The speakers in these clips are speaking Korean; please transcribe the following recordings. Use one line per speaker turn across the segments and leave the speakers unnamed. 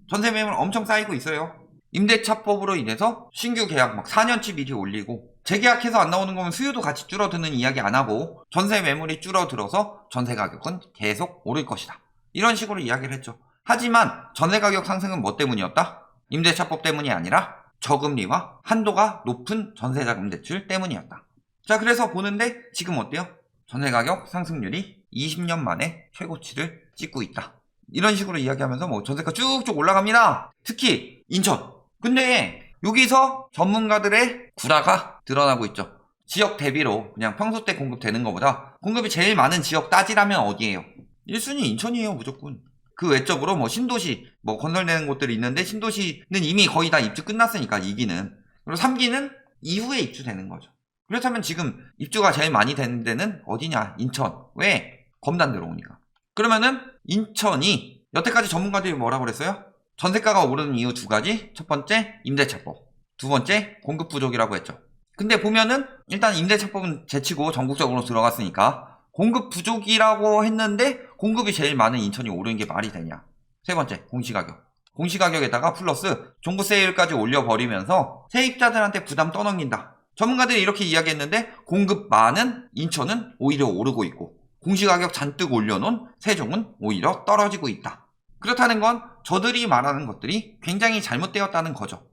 전세 매물 엄청 쌓이고 있어요. 임대차법으로 인해서 신규 계약 막 4년치 미리 올리고 재계약해서 안 나오는 거면 수요도 같이 줄어드는 이야기 안 하고 전세 매물이 줄어들어서 전세 가격은 계속 오를 것이다. 이런 식으로 이야기를 했죠. 하지만 전세 가격 상승은 뭐 때문이었다? 임대차법 때문이 아니라 저금리와 한도가 높은 전세자금 대출 때문이었다. 자, 그래서 보는데 지금 어때요? 전세 가격 상승률이 20년 만에 최고치를 찍고 있다. 이런 식으로 이야기하면서 뭐 전세가 쭉쭉 올라갑니다. 특히 인천. 근데 여기서 전문가들의 구라가 드러나고 있죠. 지역 대비로 그냥 평소 때 공급되는 것보다 공급이 제일 많은 지역 따지라면 어디예요? 1순위 인천이에요, 무조건. 그 외적으로 뭐 신도시 뭐 건설되는 곳들이 있는데 신도시는 이미 거의 다 입주 끝났으니까 2기는. 그리고 3기는 이후에 입주되는 거죠. 그렇다면 지금 입주가 제일 많이 되는 데는 어디냐? 인천. 왜? 검단 들어오니까. 그러면은 인천이 여태까지 전문가들이 뭐라고 그랬어요? 전세가가 오르는 이유 두 가지. 첫 번째 임대차법, 두 번째 공급 부족이라고 했죠. 근데 보면은 일단 임대차법은 제치고 전국적으로 들어갔으니까 공급 부족이라고 했는데 공급이 제일 많은 인천이 오르는 게 말이 되냐. 세 번째 공시가격. 공시가격에다가 플러스 종부세율까지 올려버리면서 세입자들한테 부담 떠넘긴다. 전문가들이 이렇게 이야기했는데 공급 많은 인천은 오히려 오르고 있고 공시가격 잔뜩 올려놓은 세종은 오히려 떨어지고 있다. 그렇다는 건 저들이 말하는 것들이 굉장히 잘못되었다는 거죠.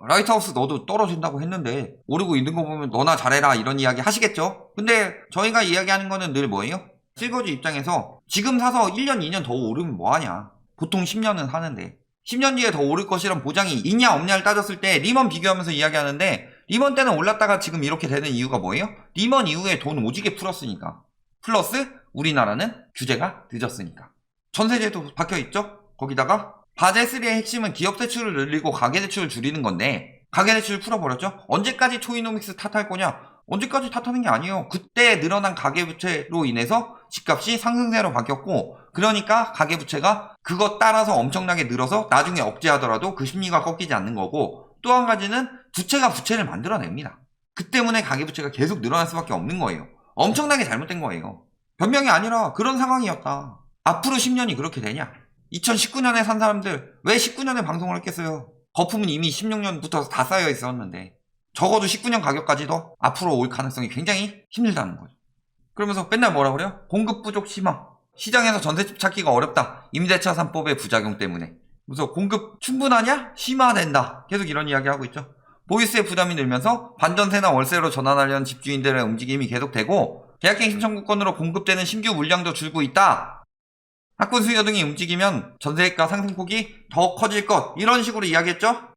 라이트하우스 너도 떨어진다고 했는데 오르고 있는 거 보면 너나 잘해라 이런 이야기 하시겠죠? 근데 저희가 이야기하는 거는 늘 뭐예요? 실거주 입장에서 지금 사서 1년 2년 더 오르면 뭐하냐. 보통 10년은 하는데 10년 뒤에 더 오를 것이란 보장이 있냐 없냐를 따졌을 때 리먼 비교하면서 이야기하는데 리먼 때는 올랐다가 지금 이렇게 되는 이유가 뭐예요? 리먼 이후에 돈 오지게 풀었으니까. 플러스 우리나라는 규제가 늦었으니까. 전세제도 박혀있죠? 거기다가 바젤3의 핵심은 기업 대출을 늘리고 가계 대출을 줄이는 건데 가계 대출을 풀어버렸죠? 언제까지 초이노믹스 탓할 거냐? 언제까지 탓하는 게 아니에요. 그때 늘어난 가계부채로 인해서 집값이 상승세로 바뀌었고 그러니까 가계부채가 그것 따라서 엄청나게 늘어서 나중에 억제하더라도 그 심리가 꺾이지 않는 거고 또 한 가지는 부채가 부채를 만들어냅니다. 그 때문에 가계부채가 계속 늘어날 수밖에 없는 거예요. 엄청나게 잘못된 거예요. 변명이 아니라 그런 상황이었다. 앞으로 10년이 그렇게 되냐? 2019년에 산 사람들 왜 19년에 방송을 했겠어요? 거품은 이미 16년부터 다 쌓여 있었는데 적어도 19년 가격까지도 앞으로 올 가능성이 굉장히 힘들다는 거죠. 그러면서 맨날 뭐라 그래요? 공급 부족 심화. 시장에서 전세집 찾기가 어렵다. 임대차 3법의 부작용 때문에. 그래서 공급 충분하냐? 심화된다. 계속 이런 이야기 하고 있죠. 보유세 부담이 늘면서 반전세나 월세로 전환하려는 집주인들의 움직임이 계속되고 계약갱신 청구권으로 공급되는 신규 물량도 줄고 있다. 학군 수요 등이 움직이면 전세가 상승폭이 더 커질 것 이런 식으로 이야기했죠.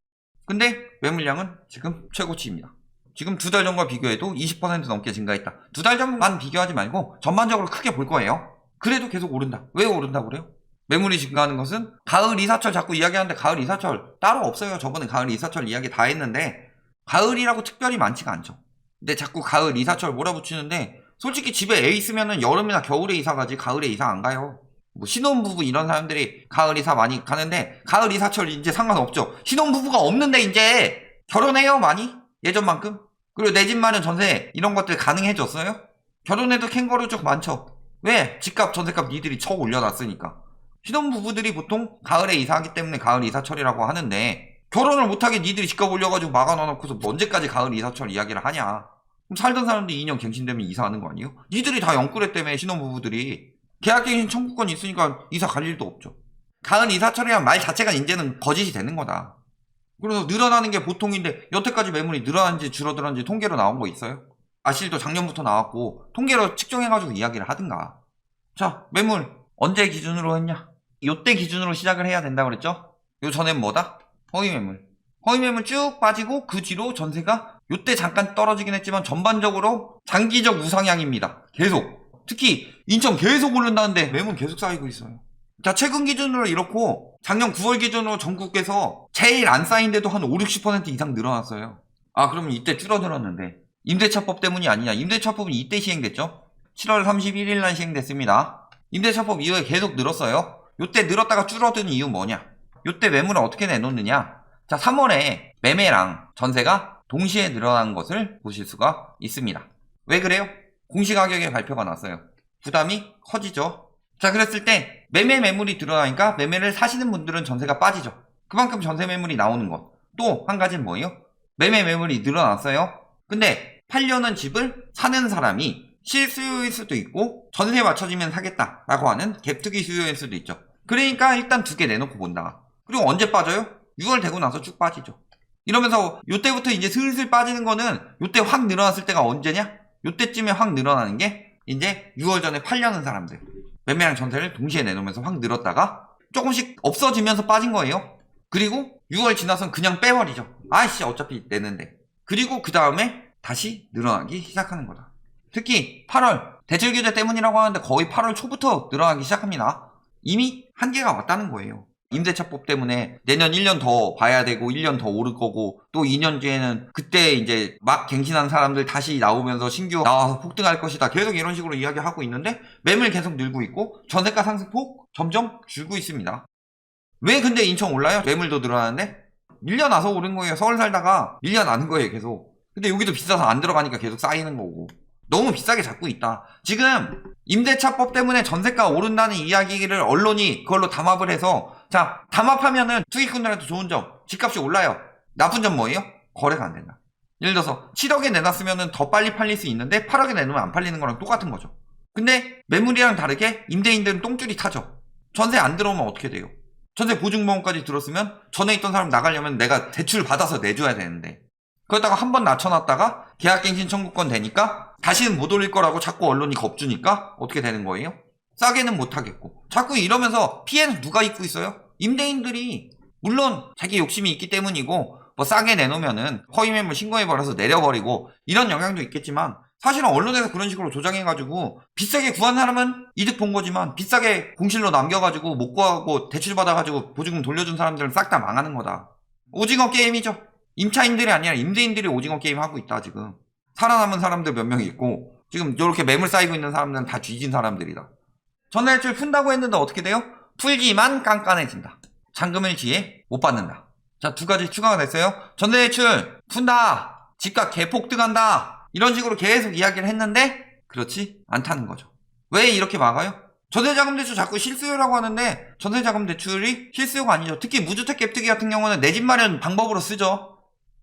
근데 매물량은 지금 최고치입니다. 지금 두 달 전과 비교해도 20% 넘게 증가했다. 두 달 전만 비교하지 말고 전반적으로 크게 볼 거예요. 그래도 계속 오른다. 왜 오른다고 그래요? 매물이 증가하는 것은 가을 이사철 자꾸 이야기하는데 가을 이사철 따로 없어요. 저번에 가을 이사철 이야기 다 했는데 가을이라고 특별히 많지가 않죠. 근데 자꾸 가을 이사철 몰아붙이는데 솔직히 집에 애 있으면은 여름이나 겨울에 이사 가지 가을에 이사 안 가요. 뭐 신혼부부 이런 사람들이 가을 이사 많이 가는데 가을 이사철 이제 상관없죠. 신혼부부가 없는데 이제 결혼해요 많이? 예전만큼? 그리고 내 집 마련 전세 이런 것들 가능해졌어요? 결혼해도 캥거루 쪽 많죠. 왜? 집값 전세값 니들이 쳐 올려놨으니까. 신혼부부들이 보통 가을에 이사하기 때문에 가을 이사철이라고 하는데 결혼을 못하게 니들이 집값 올려가지고 막아놔놓고서 언제까지 가을 이사철 이야기를 하냐. 그럼 살던 사람들이 2년 갱신되면 이사하는 거 아니에요? 니들이 다 영끌에 때문에 신혼부부들이 계약갱신 청구권이 있으니까 이사 갈 일도 없죠. 가을 이사철이란 말 자체가 이제는 거짓이 되는 거다. 그래서 늘어나는 게 보통인데 여태까지 매물이 늘어난지 줄어들었는지 통계로 나온 거 있어요? 아실도 작년부터 나왔고 통계로 측정해가지고 이야기를 하든가. 자, 매물 언제 기준으로 했냐? 요때 기준으로 시작을 해야 된다고 그랬죠? 요 전엔 뭐다? 허위매물. 허위매물 쭉 빠지고 그 뒤로 전세가 요때 잠깐 떨어지긴 했지만 전반적으로 장기적 우상향입니다. 계속. 특히 인천 계속 오른다는데 매물 계속 쌓이고 있어요. 자, 최근 기준으로 이렇고 작년 9월 기준으로 전국에서 제일 안 쌓인데도 한 5, 60% 이상 늘어났어요. 아, 그러면 이때 줄어들었는데 임대차법 때문이 아니냐. 임대차법은 이때 시행됐죠. 7월 31일 날 시행됐습니다. 임대차법 이후에 계속 늘었어요. 요때 늘었다가 줄어드는 이유 뭐냐. 요때 매물을 어떻게 내놓느냐. 자, 3월에 매매랑 전세가 동시에 늘어난 것을 보실 수가 있습니다. 왜 그래요? 공시가격의 발표가 났어요. 부담이 커지죠. 자, 그랬을 때 매물이 들어가니까 매매를 사시는 분들은 전세가 빠지죠. 그만큼 전세 매물이 나오는 것. 또 한 가지는 뭐예요? 매매 매물이 늘어났어요. 근데 팔려는 집을 사는 사람이 실수요일 수도 있고 전세 맞춰지면 사겠다라고 하는 갭투기 수요일 수도 있죠. 그러니까 일단 2개 내놓고 본다. 그리고 언제 빠져요? 6월 되고 나서 쭉 빠지죠. 이러면서 요때부터 이제 슬슬 빠지는 거는 요때 확 늘어났을 때가 언제냐? 요때쯤에 확 늘어나는 게 이제 6월 전에 팔려는 사람들. 매매랑 전세를 동시에 내놓으면서 확 늘었다가 조금씩 없어지면서 빠진 거예요. 그리고 6월 지나선 그냥 빼버리죠. 아이씨 어차피 내는데. 그리고 그 다음에 다시 늘어나기 시작하는 거다. 특히 8월 대출 규제 때문이라고 하는데 거의 8월 초부터 늘어나기 시작합니다. 이미 한계가 왔다는 거예요. 임대차법 때문에 내년 1년 더 봐야 되고 1년 더 오를 거고 또 2년 뒤에는 그때 이제 막 갱신한 사람들 다시 나오면서 신규 나와서 폭등할 것이다. 계속 이런 식으로 이야기하고 있는데 매물 계속 늘고 있고 전세가 상승폭 점점 줄고 있습니다. 왜 근데 인천 올라요? 매물도 늘어나는데? 밀려나서 오른 거예요. 서울 살다가 밀려나는 거예요 계속. 근데 여기도 비싸서 안 들어가니까 계속 쌓이는 거고. 너무 비싸게 잡고 있다. 지금 임대차법 때문에 전세가 오른다는 이야기를 언론이 그걸로 담합을 해서 자 담합하면은 투기꾼들한테 좋은 점 집값이 올라요. 나쁜 점 뭐예요? 거래가 안 된다. 예를 들어서 7억에 내놨으면은 더 빨리 팔릴 수 있는데 8억에 내놓으면 안 팔리는 거랑 똑같은 거죠. 근데 매물이랑 다르게 임대인들은 똥줄이 타죠. 전세 안 들어오면 어떻게 돼요? 전세 보증보험까지 들었으면 전에 있던 사람 나가려면 내가 대출 받아서 내줘야 되는데 그러다가 한번 낮춰놨다가 계약갱신 청구권 되니까 다시는 못 올릴 거라고 자꾸 언론이 겁주니까 어떻게 되는 거예요? 싸게는 못하겠고 자꾸 이러면서 피해는 누가 입고 있어요? 임대인들이. 물론 자기 욕심이 있기 때문이고 뭐 싸게 내놓으면은 허위매물 신고해버려서 내려버리고 이런 영향도 있겠지만 사실은 언론에서 그런 식으로 조장해가지고 비싸게 구한 사람은 이득 본 거지만 비싸게 공실로 남겨가지고 못 구하고 대출 받아가지고 보증금 돌려준 사람들은 싹 다 망하는 거다. 오징어 게임이죠. 임차인들이 아니라 임대인들이 오징어 게임 하고 있다 지금. 살아남은 사람들 몇 명 있고 지금 이렇게 매물 쌓이고 있는 사람들은 다 뒤진 사람들이다. 전세대출 푼다고 했는데 어떻게 돼요? 풀기만 깐깐해진다. 잔금을 지에 못 받는다. 자, 2가지 추가가 됐어요. 전세대출 푼다. 집값 개폭등한다. 이런 식으로 계속 이야기를 했는데 그렇지 않다는 거죠. 왜 이렇게 막아요? 전세자금대출 자꾸 실수요라고 하는데 전세자금대출이 실수요가 아니죠. 특히 무주택 갭투기 같은 경우는 내 집 마련 방법으로 쓰죠.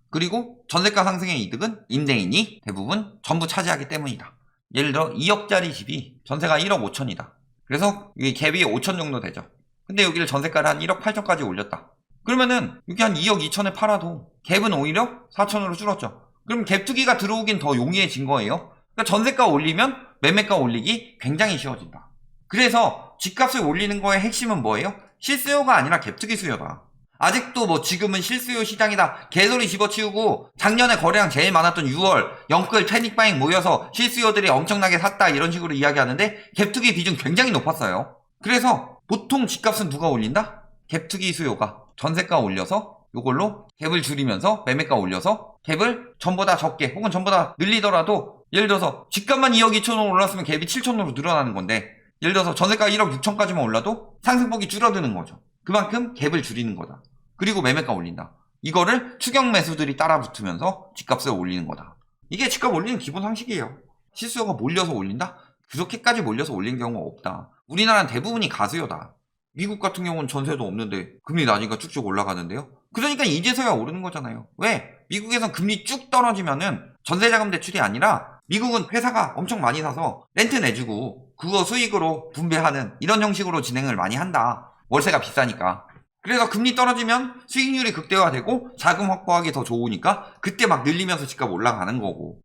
그리고 전세가 상승의 이득은 임대인이 대부분 전부 차지하기 때문이다. 예를 들어 2억짜리 집이 전세가 1억 5천이다. 그래서 이게 갭이 5천 정도 되죠. 근데 여기를 전세가를 한 1억 8천까지 올렸다. 그러면은 여기 한 2억 2천에 팔아도 갭은 오히려 4천으로 줄었죠. 그럼 갭투기가 들어오긴 더 용이해진 거예요. 그러니까 전세가 올리면 매매가 올리기 굉장히 쉬워진다. 그래서 집값을 올리는 거의 핵심은 뭐예요? 실수요가 아니라 갭투기 수요다. 아직도 뭐 지금은 실수요 시장이다 개소리 집어치우고 작년에 거래량 제일 많았던 6월 영끌 패닉바잉 모여서 실수요들이 엄청나게 샀다 이런 식으로 이야기하는데 갭투기 비중 굉장히 높았어요. 그래서 보통 집값은 누가 올린다? 갭투기 수요가 전세가 올려서 이걸로 갭을 줄이면서 매매가 올려서 갭을 전보다 적게 혹은 전보다 늘리더라도 예를 들어서 집값만 2억 2천으로 올랐으면 갭이 7천으로 늘어나는 건데 예를 들어서 전세가 1억 6천까지만 올라도 상승폭이 줄어드는 거죠. 그만큼 갭을 줄이는 거다. 그리고 매매가 올린다. 이거를 추경 매수들이 따라 붙으면서 집값을 올리는 거다. 이게 집값 올리는 기본 상식이에요. 실수요가 몰려서 올린다? 그렇게까지 몰려서 올린 경우가 없다. 우리나라는 대부분이 가수요다. 미국 같은 경우는 전세도 없는데 금리 낮으니까 쭉쭉 올라가는데요. 그러니까 이제서야 오르는 거잖아요. 왜? 미국에선 금리 쭉 떨어지면은 전세자금 대출이 아니라 미국은 회사가 엄청 많이 사서 렌트 내주고 그거 수익으로 분배하는 이런 형식으로 진행을 많이 한다. 월세가 비싸니까. 그래서 금리 떨어지면 수익률이 극대화되고 자금 확보하기 더 좋으니까 그때 막 늘리면서 집값 올라가는 거고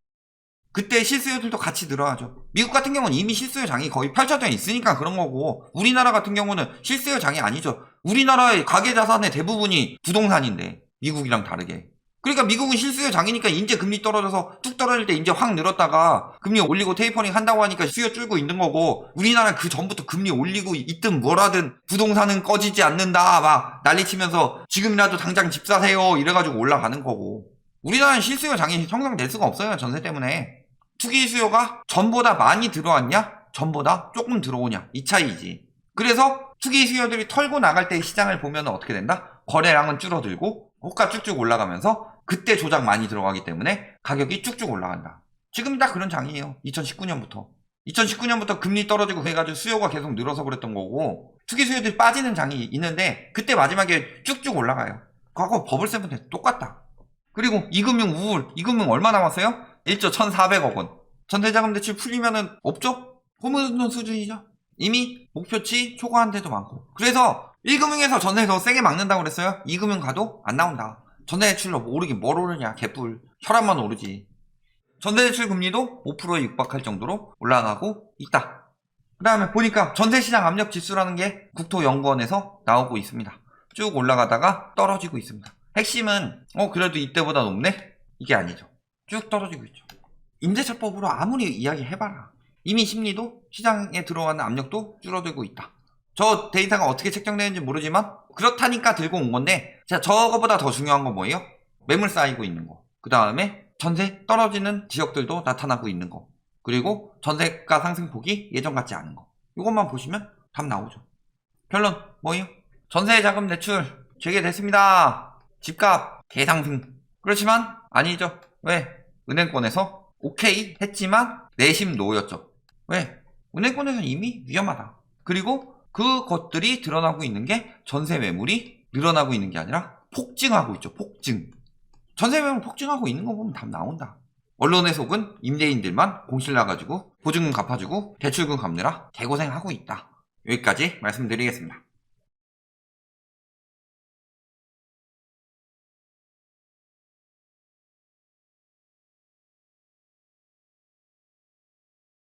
그때 실수요들도 같이 늘어나죠. 미국 같은 경우는 이미 실수요 장이 거의 펼쳐져 있으니까 그런 거고 우리나라 같은 경우는 실수요 장이 아니죠. 우리나라의 가계자산의 대부분이 부동산인데 미국이랑 다르게. 그러니까 미국은 실수요 장이니까 이제 금리 떨어져서 뚝 떨어질 때 이제 확 늘었다가 금리 올리고 테이퍼링 한다고 하니까 수요 줄고 있는 거고 우리나라는 그 전부터 금리 올리고 있든 뭐라든 부동산은 꺼지지 않는다 막 난리치면서 지금이라도 당장 집 사세요 이래가지고 올라가는 거고 우리나라는 실수요 장이 형성될 수가 없어요. 전세 때문에. 투기 수요가 전보다 많이 들어왔냐 전보다 조금 들어오냐 이 차이지. 그래서 투기 수요들이 털고 나갈 때 시장을 보면 어떻게 된다? 거래량은 줄어들고 호가 쭉쭉 올라가면서 그때 조작 많이 들어가기 때문에 가격이 쭉쭉 올라간다. 지금 다 그런 장이에요. 2019년부터 금리 떨어지고 해가지고 수요가 계속 늘어서 그랬던 거고 투기 수요들이 빠지는 장이 있는데 그때 마지막에 쭉쭉 올라가요. 과거 버블7 때 똑같다. 그리고 이금융 우울, 이금융 얼마 남았어요? 1조 1,400억 원. 전세자금 대출 풀리면은 없죠? 호문돈 수준이죠. 이미 목표치 초과한 데도 많고. 그래서 1금융에서 전세 더 세게 막는다고 그랬어요. 2금융 가도 안 나온다. 전세대출로 오르긴 뭘 오르냐, 개뿔. 혈압만 오르지. 전세대출 금리도 5%에 육박할 정도로 올라가고 있다. 그 다음에 보니까 전세시장 압력 지수라는 게 국토연구원에서 나오고 있습니다. 쭉 올라가다가 떨어지고 있습니다. 핵심은 그래도 이때보다 높네? 이게 아니죠. 쭉 떨어지고 있죠. 임대차법으로 아무리 이야기해봐라. 이미 심리도 시장에 들어가는 압력도 줄어들고 있다. 저 데이터가 어떻게 책정되는지 모르지만 그렇다니까 들고 온 건데, 자, 저거보다 더 중요한 건 뭐예요? 매물 쌓이고 있는 거. 그 다음에 전세 떨어지는 지역들도 나타나고 있는 거. 그리고 전세가 상승폭이 예전 같지 않은 거. 이것만 보시면 답 나오죠. 결론 뭐예요? 전세 자금 대출 재개됐습니다. 집값 개상승. 그렇지만 아니죠. 왜? 은행권에서 오케이 했지만 내심 노였죠. 왜? 은행권에서는 이미 위험하다. 그리고 그것들이 드러나고 있는 게 전세 매물이 늘어나고 있는 게 아니라 폭증하고 있죠. 폭증. 전세 매물 폭증하고 있는 거 보면 답 나온다. 언론의 속은 임대인들만 공실 나가지고 보증금 갚아주고 대출금 갚느라 개고생하고 있다. 여기까지 말씀드리겠습니다.